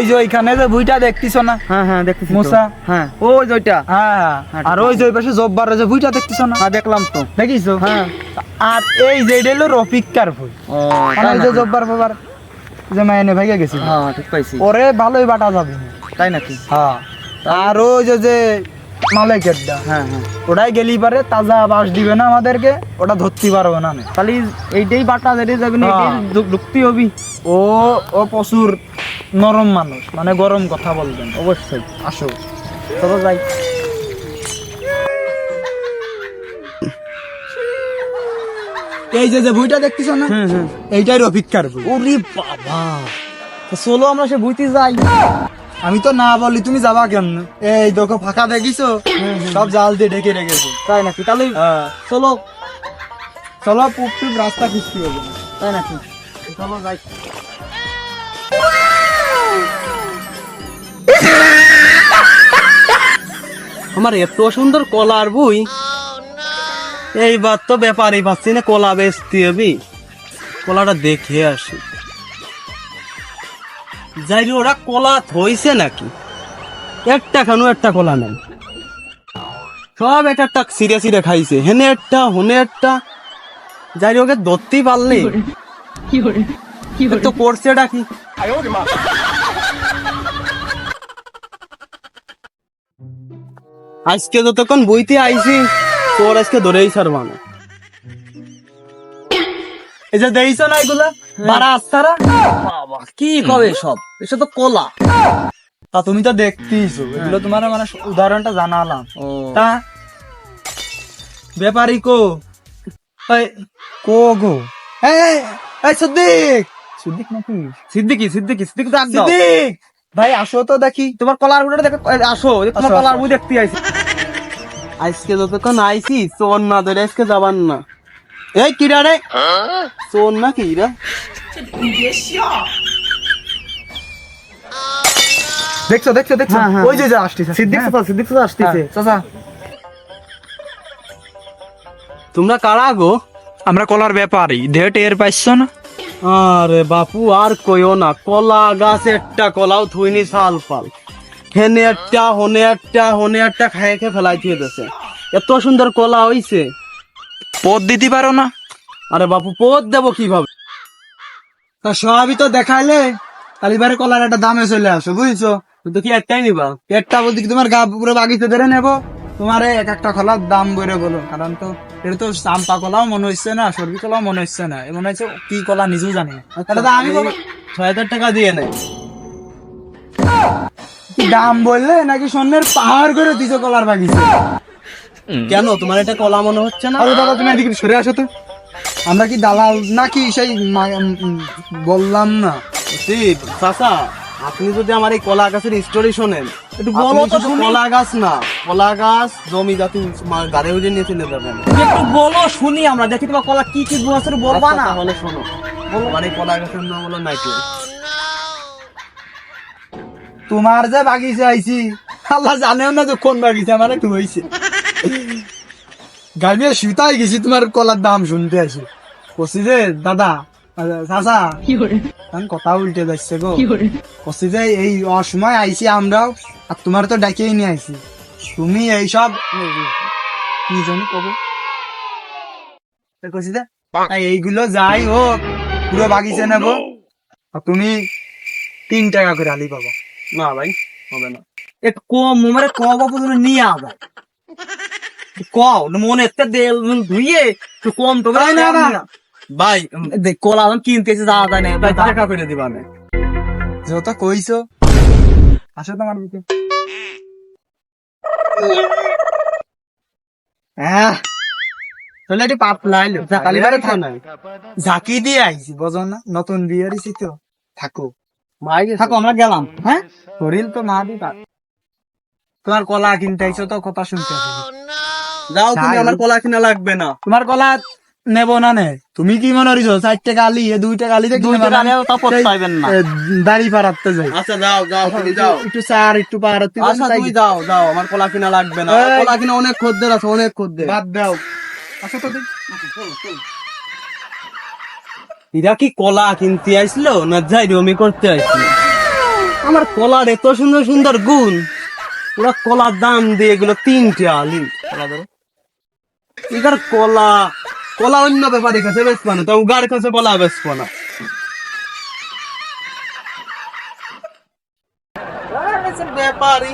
ওই যে ওইখানে যে ভুইটা দেখতিছো না? হ্যাঁ হ্যাঁ দেখতেছি মোসা? হ্যাঁ ওই যে ওইটা হ্যাঁ, আর ওই যে ওই পাশে জব্বারের যে ভুইটা দেখতিছো না? হ্যাঁ দেখলাম তো দেখিছো? হ্যাঁ আর এই যে এটা হলো রফিকার ভুই। ও মানে ওই যে জব্বার বাবার যে মাইনে ভাইয়া গেছিল, হ্যাঁ ঠিক পাইছি ওরে ভালোই বাটা যাবে। তাই নাকি হ্যাঁ, আর ওই যে মালিকেরটা, হ্যাঁ হ্যাঁ ওটাই গেলি পারে তাজা বাস দিবে না আমাদেরকে, ওটা ধরতে পারবে না। তাহলে এইটাই বাটা যেটাই যাবে না হ্যাঁ। এইটাই ঢুকতে হবি ও ও প্রচুর নরম মানুষ, মানে গরম কথা বলবেন। অবশ্যই আসো চলো যাই এই যে বইটা দেখতেছো না, হুম হুম এইটাই রফিকার বই। ওরে বাবা তো চলো আমরা সে বুঝতে যাই আমি তো না বলি তুমি যাবা কেমন? এই দেখো ফাঁকা দেখিছো, সব জাল দিয়ে ঢেকে রেখেছে। তাই নাকি তাহলে হ্যাঁ, চলো চলো পুপ রাস্তা খুঁজতে হবে। তাই নাকি চলো যাই আমার এত সুন্দর কলার বই এইবার তো ব্যাপারই পাচ্ছি না কলা বেচতে হবি কলাটা দেখে আসি যাই রে, ওরা কলা থইছে নাকি একটা খানো একটা কলা নেই সব একটা একটা সিরে সিরে খাইছে হেনে একটা হনে একটা যাই রে, ওকে ধরতেই পারলে তো করছে এটা কি আজকে যতক্ষণ বইতে আইছি তোর আজকে ধরেই ছাড়বানো এই যে দেখছো না এগুলা বারা আস্তারা, বাবা কি কবে সব এসব তো কলা তা তুমি তো দেখতেইছো, এগুলো তোমার মানে উদাহরণটা জানালাম। ও তা ব্যাপারী কো, এই কো গো, এই এই সিদ্দিক, সিদ্দিক নাকি সিদ্দিকি সিদ্দিকি সিদ্দিকি ডাক দাও সিদ্দিক ভাই, আসো তো দেখি। তোমার কলার বুড়া দেখো আসো তোমার আসো, কলার আসো। বুড়ি দেখতে আইছি আজকে যতক্ষণ আইছি চোর না ধরে আজকে যাবার না এই কিরা রে চোর না কিরা দেখছো দেখছো দেখছো, হ্যাঁ, হ্যাঁ, ওই যে আসতেছে সিদ্দিক চাচা সিদ্দিক চাচা আসতেছে চাচা, তোমরা কারা গো আমরা কলার ব্যাপারী, দেহ টের পাইছো না? আরে বাপু আর কইও না কলা গাছ একটা কলাও থুইনি শাল পাল হেনে একটা হনে একটা হনে একটা খাই খেয়ে ফেলাই থুয়ে দিয়েছে এত সুন্দর কলা হইছে পদ দিতে পারো না? আরে বাপু পদ দেবো কিভাবে তা সবই তো দেখাইলে, তালিবারে কলার একটা দামে চলে আসো, বুঝছো? তুই তো কি একটাই নিবা একটা বলতে কি তোমার গা পুরো বাগিতে ধরে নেবো, তোমার এক একটা কলার দাম বলে বলো, কারণ তো এটা তো চাম্পা কলাও মনে হচ্ছে না, সর্বি কলাও মনে হচ্ছে না, মনে হচ্ছে কি কলা নিজেও জানি না। তাহলে তো আমি বলো ৬,০০০ টাকা দিয়ে নেয় কি দাম বললে, নাকি স্বর্ণের পাহাড় করে দিছো কলার বাগিচে? কেন তোমার এটা কলা মনে হচ্ছে না আরে বাবা, তুমি এদিকে সরে আসো তো। আমরা কি দালাল নাকি সেই বললাম না? চাচা আপনি যদি আমার এই কলা গাছের স্টোরি শোনেন একটু আপনি বলো তো শুধু শুনি। কলা গাছ না কলা গাছ জমি জাতি গাড়ি উঠে নিয়ে চলে যাবেন একটু বলো শুনি আমরা দেখি তোমার কলা কি কি গুণ আছে বলবা না তাহলে শোনো আমার এই কলা গাছের নাম হলো নাইটুল তোমার যে বাগিচে আইছি, আল্লাহ জানেও না যে কোন বাগিচা আমার একটু হয়েছে। গাড়িয়ে সুতাই গেছি তোমার কলার দাম শুনতে আসি, কষি যে দাদা চাচা এখন কথা উল্টে যাচ্ছে গো, কষি যে এই অসময় আইছি আমরাও, আর তোমার তো ডাকিয়ে নিয়ে আইছি, তুমি এইসব কি জানি কবো কষি যে এইগুলো যাই হোক পুরো বাগিচে নেবো, আর তুমি 3 টাকা করে আলি পাবা। না ভাই হবে না একটু কম মানে কম বাবু তুমি নিয়ে আবার কও মনে একটা দেল ধুইয়ে একটু কম তো ভাই, না, না। ভাই দেখ কলা আমি কিনতে এসে যাওয়া যায় না ভাই টাকা করে দিবা না যত কইছো, আসো তোমার দিকে। তাহলে একটু পাতলা আইলো, তালিবারে ঝাঁকি দিয়ে আইছি, বোঝো না? নতুন বিয়ে দিছি তো, থাকো ভাই থাকো, আমরা গেলাম। হ্যাঁ, শরীর তো না দি তোমার কলা কিনতে আইছো তো কথা শুনতে আসি। যাও তুমি যাই আমার হোক। কলা কিনা লাগবে না তোমার কলা নেবো না নে, তুমি কি মনে করিছো 4 টাকা আলি 2 টাকা আলি 2 টাকা আলিও তা পড়তে পাইবেন না। দাড়ি পাড়াতে যাই। আচ্ছা যাও যাও তুমি যাও একটু চার একটু পাড়াতে আচ্ছা তুমি যাও যাও আমার কলা কিনা লাগবে না এই। কলা কিনা অনেক খদ্দের আছে অনেক খদ্দের বাদ দাও। আচ্ছা তো দেখ, এরা কি কলা কিনতে আইছিল না যাই রমি করতে আইছিল আমার কলার এত সুন্দর সুন্দর গুণ, ওরা কলার দাম দিয়ে এগুলো 3 আলি কলা ধরো। এগার কলা, কলা অন্য ব্যাপারীর কাছে বেচবো না, তো উগার কাছে কলা বেচবো না। ব্যাপারী